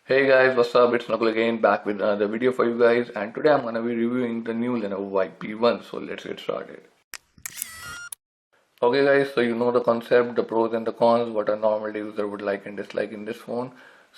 Hey guys, what's up? It's Nakul again, back with another video for you guys, and today I'm gonna be reviewing the new Lenovo YP1. So let's get started. Okay guys, so you know the concept, the pros and the cons, what a normal user would like and dislike in this phone.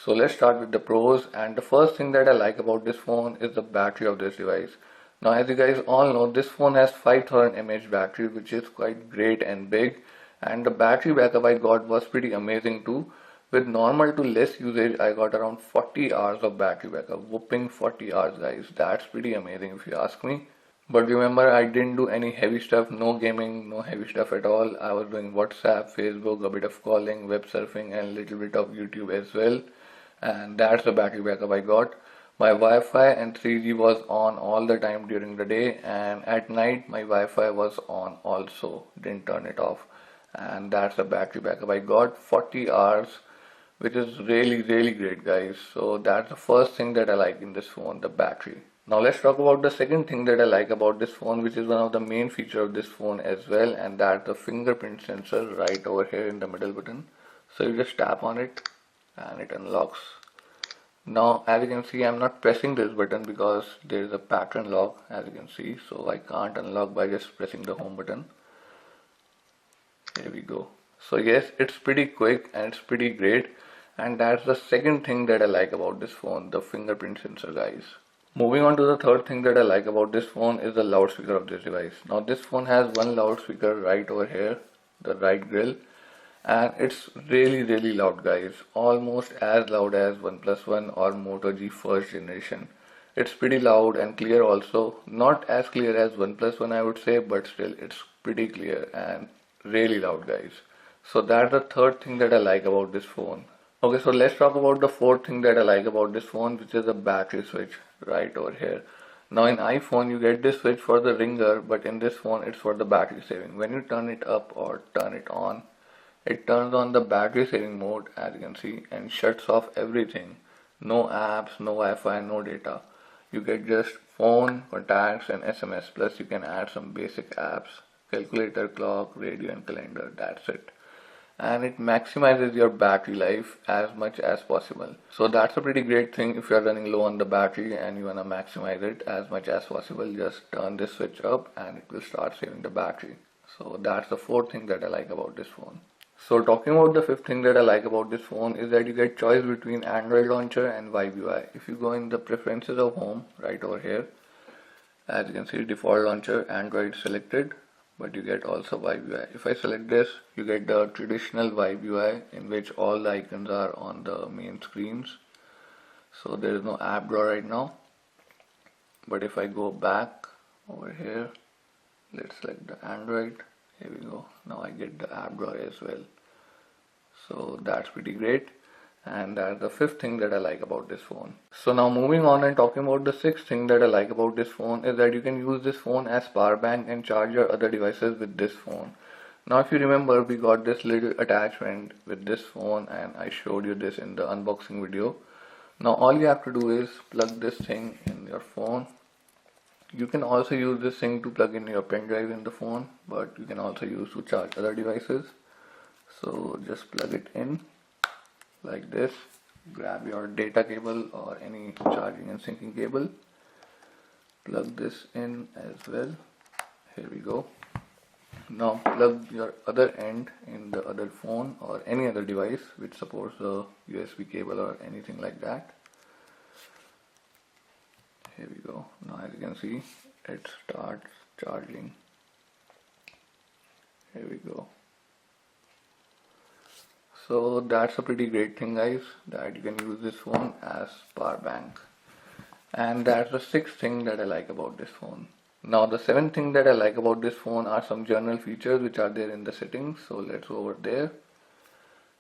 So let's start with the pros, and the first thing that I like about this phone is the battery of this device. Now as you guys all know, this phone has 5000 mAh battery, which is quite great and big, and the battery backup I got was pretty amazing too. With normal to less usage, I got around 40 hours of battery backup. Whooping 40 hours, guys. That's pretty amazing if you ask me. But remember, I didn't do any heavy stuff, no gaming, no heavy stuff at all. I was doing WhatsApp, Facebook, a bit of calling, web surfing, and a little bit of YouTube as well. And that's the battery backup I got. My Wi-Fi and 3G was on all the time during the day, and at night my Wi-Fi was on also. Didn't turn it off. And that's the battery backup I got. 40 hours, which is really great, guys. So that's the first thing that I like in this phone, the battery. Now let's talk about the second thing that I like about this phone, which is one of the main feature of this phone as well, and that's the fingerprint sensor right over here in the middle button. So you just tap on it and it unlocks. Now as you can see, I'm not pressing this button because there is a pattern lock, as you can see, so I can't unlock by just pressing the home button. Here we go. So yes, it's pretty quick and it's pretty great, and that's the second thing that I like about this phone, the fingerprint sensor, guys. Moving on to the third thing that I like about this phone is the loudspeaker of this device. Now this phone has one loudspeaker right over here, the right grill, and it's really loud, guys. Almost as loud as OnePlus One or Moto G first generation. It's pretty loud and clear also. Not as clear as OnePlus One I would say, but still it's pretty clear and really loud, guys. So that's the third thing that I like about this phone. Okay, so let's talk about the fourth thing that I like about this phone, which is the battery switch right over here. Now in iPhone you get this switch for the ringer, but in this phone it's for the battery saving. When you turn it up or turn it on, it turns on the battery saving mode, as you can see, and shuts off everything. No apps, no Wi-Fi, no data. You get just phone, contacts and SMS, plus you can add some basic apps, calculator, clock, radio and calendar. That's it. And it maximizes your battery life as much as possible. So that's a pretty great thing. If you're running low on the battery and you want to maximize it as much as possible, just turn this switch up and it will start saving the battery. So that's the fourth thing that I like about this phone. So talking about the fifth thing that I like about this phone is that you get choice between Android launcher and Vibe UI. If you go in the preferences of home right over here, as you can see, default launcher Android selected, but you get also Vibe UI. If I select this, you get the traditional Vibe UI in which all the icons are on the main screens. So there is no app drawer right now. But if I go back over here, let's select the Android. Here we go. Now I get the app drawer as well. So that's pretty great. And that's the fifth thing that I like about this phone. So now moving on and talking about the sixth thing that I like about this phone is that you can use this phone as power bank and charge your other devices with this phone. Now if you remember, we got this little attachment with this phone and I showed you this in the unboxing video. Now all you have to do is plug this thing in your phone. You can also use this thing to plug in your pen drive in the phone, but you can also use to charge other devices. So just plug it in like this, grab your data cable or any charging and syncing cable, plug this in as well. Here we go. Now plug your other end in the other phone or any other device which supports the USB cable or anything like that. Here we go. Now as you can see, it starts charging. Here we go. So that's a pretty great thing, guys, that you can use this phone as power bank. And that's the sixth thing that I like about this phone. Now the seventh thing that I like about this phone are some general features which are there in the settings. So let's go over there.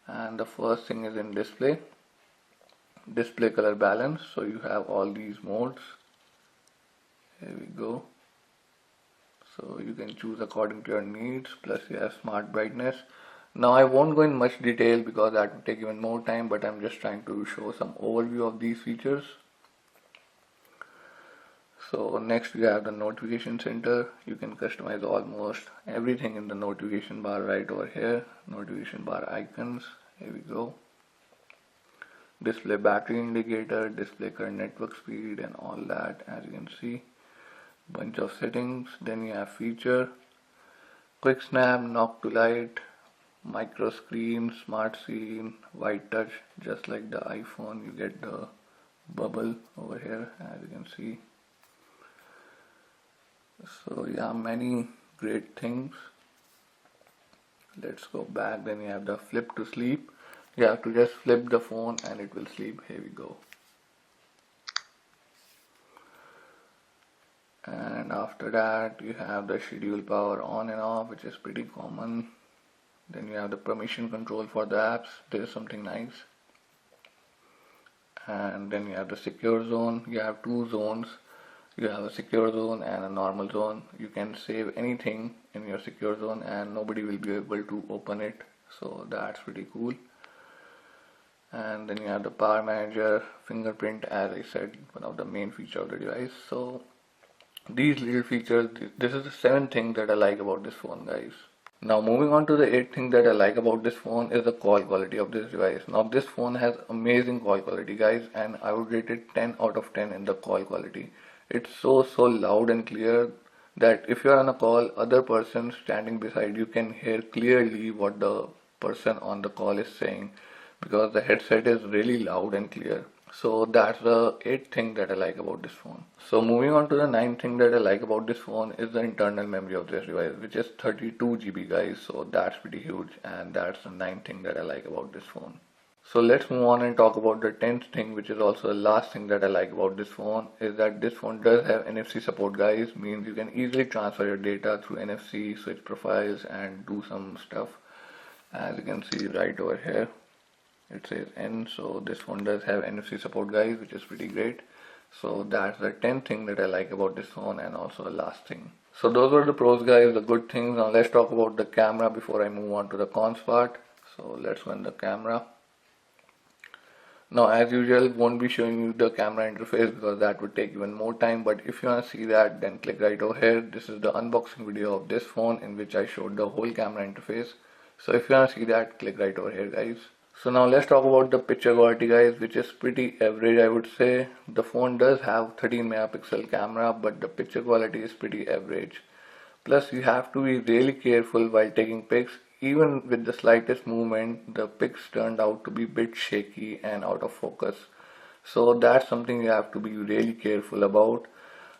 And the first thing is in display color balance. So you have all these modes. Here we go. So you can choose according to your needs, plus you have smart brightness. Now I won't go in much detail because that would take even more time, but I'm just trying to show some overview of these features. So next we have the notification center. You can customize almost everything in the notification bar right over here. Notification bar icons. Here we go. display battery indicator, display current network speed and all that, as you can see. Bunch of settings. Then you have feature, quick snap, knock to light, micro screen, smart scene, white touch. Just like the iPhone, you get the bubble over here, as you can see. So yeah, many great things. Let's go back. Then you have the flip to sleep. You have to just flip the phone and it will sleep. Here we go. And after that you have the schedule power on and off, which is pretty common. Then you have the permission control for the apps. This is something nice. And then you have the secure zone. You have two zones. You have a secure zone and a normal zone. You can save anything in your secure zone and nobody will be able to open it. So that's pretty cool. And then you have the power manager, fingerprint, as I said, one of the main features of the device. So these little features, this is the 7th thing that I like about this phone, guys. Now moving on to the 8th thing that I like about this phone is the call quality of this device. Now this phone has amazing call quality, guys, and I would rate it 10 out of 10 in the call quality. It's so loud and clear that if you're on a call, other person standing beside you can hear clearly what the person on the call is saying, because the headset is really loud and clear. So that's the 8th thing that I like about this phone. So moving on to the 9th thing that I like about this phone is the internal memory of this device, which is 32 GB, guys. So that's pretty huge, and that's the 9th thing that I like about this phone. So let's move on and talk about the 10th thing, which is also the last thing that I like about this phone, is that this phone does have NFC support, guys. Means you can easily transfer your data through NFC, switch profiles and do some stuff. As you can see right over here, it says N, so this phone does have NFC support, guys, which is pretty great. So that's the 10th thing that I like about this phone, and also the last thing. So those were the pros, guys, the good things. Now let's talk about the camera before I move on to the cons part. So let's run the camera. Now as usual, won't be showing you the camera interface because that would take even more time, but if you want to see that, then click right over here. This is the unboxing video of this phone in which I showed the whole camera interface. So if you want to see that, click right over here, guys. So now let's talk about the picture quality, guys, which is pretty average, I would say. The phone does have 13 megapixel camera, but the picture quality is pretty average. Plus you have to be really careful while taking pics. Even with the slightest movement, the pics turned out to be a bit shaky and out of focus. So that's something you have to be really careful about.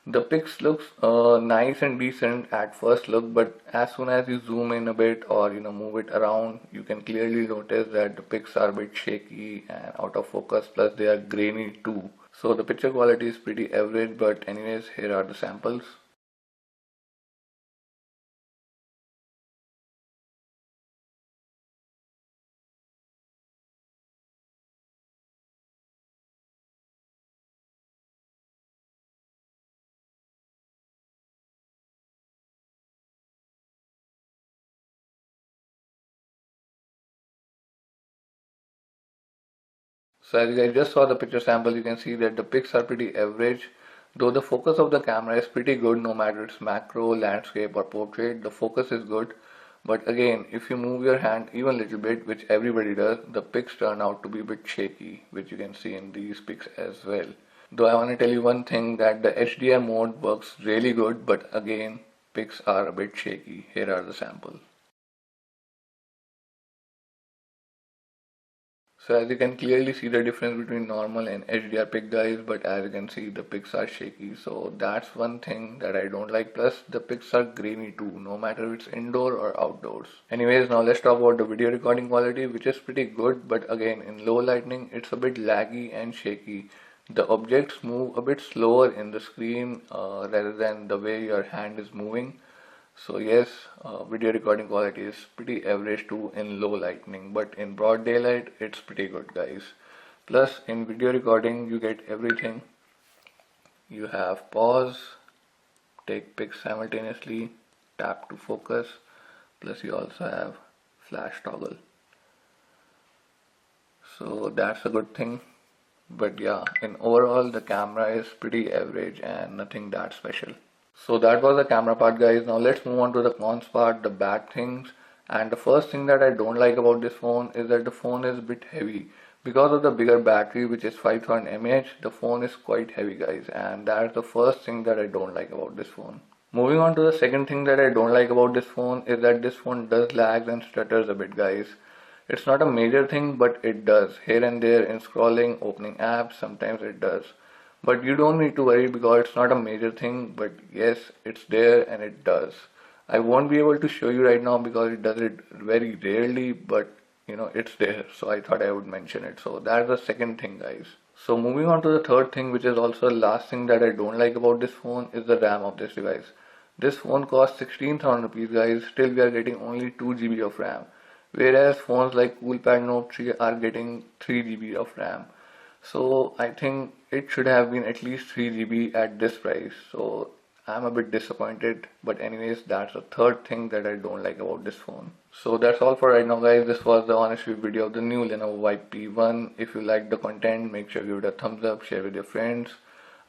The pics looks nice and decent at first look, but as soon as you zoom in a bit or move it around, you can clearly notice that the pics are a bit shaky and out of focus, plus they are grainy too. So the picture quality is pretty average, but anyways, here are the samples. So as you guys just saw the picture sample, you can see that the pics are pretty average. Though the focus of the camera is pretty good, no matter it's macro, landscape or portrait, the focus is good. But again, if you move your hand even a little bit, which everybody does, the pics turn out to be a bit shaky, which you can see in these pics as well. Though I want to tell you one thing, that the HDR mode works really good, but again, pics are a bit shaky. Here are the samples. So as you can clearly see the difference between normal and HDR pic, guys, but as you can see the pics are shaky, so that's one thing that I don't like. Plus the pics are grainy too, no matter if it's indoor or outdoors. Anyways, now let's talk about the video recording quality, which is pretty good, but again in low lighting it's a bit laggy and shaky. The objects move a bit slower in the screen rather than the way your hand is moving. So yes, video recording quality is pretty average too in low lighting, but in broad daylight it's pretty good, guys. Plus in video recording you get everything. You have pause, take pics simultaneously, tap to focus, plus you also have flash toggle. So that's a good thing. But yeah, in overall the camera is pretty average and nothing that special. So that was the camera part, guys. Now let's move on to the cons part, the bad things. And the first thing that I don't like about this phone is that the phone is a bit heavy. Because of the bigger battery, which is 5000 mAh, the phone is quite heavy, guys, and that's the first thing that I don't like about this phone. Moving on to the second thing that I don't like about this phone is that this phone does lag and stutters a bit, guys. It's not a major thing, but it does. Here and there in scrolling, opening apps, sometimes it does. But you don't need to worry because it's not a major thing, but yes, it's there and it does. I won't be able to show you right now because it does it very rarely, but it's there. So I thought I would mention it. So that's the second thing, guys. So moving on to the third thing, which is also the last thing that I don't like about this phone, is the RAM of this device. This phone costs 16,000 rupees, guys. Still we are getting only 2 GB of RAM. Whereas phones like Coolpad Note 3 are getting 3 GB of RAM. So I think it should have been at least 3 GB at this price. So I'm a bit disappointed, but anyways, that's the third thing that I don't like about this phone. So that's all for right now, guys. This was the honest review video of the new Lenovo Vibe P1. If you liked the content, make sure you give it a thumbs up, share with your friends.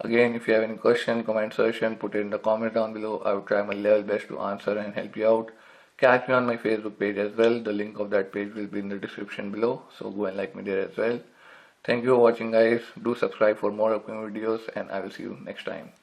Again, if you have any question, comment, suggestion, put it in the comment down below. I will try my level best to answer and help you out. Catch me on my Facebook page as well. The link of that page will be in the description below, so go and like me there as well. Thank you for watching, guys. Do subscribe for more upcoming videos, and I will see you next time.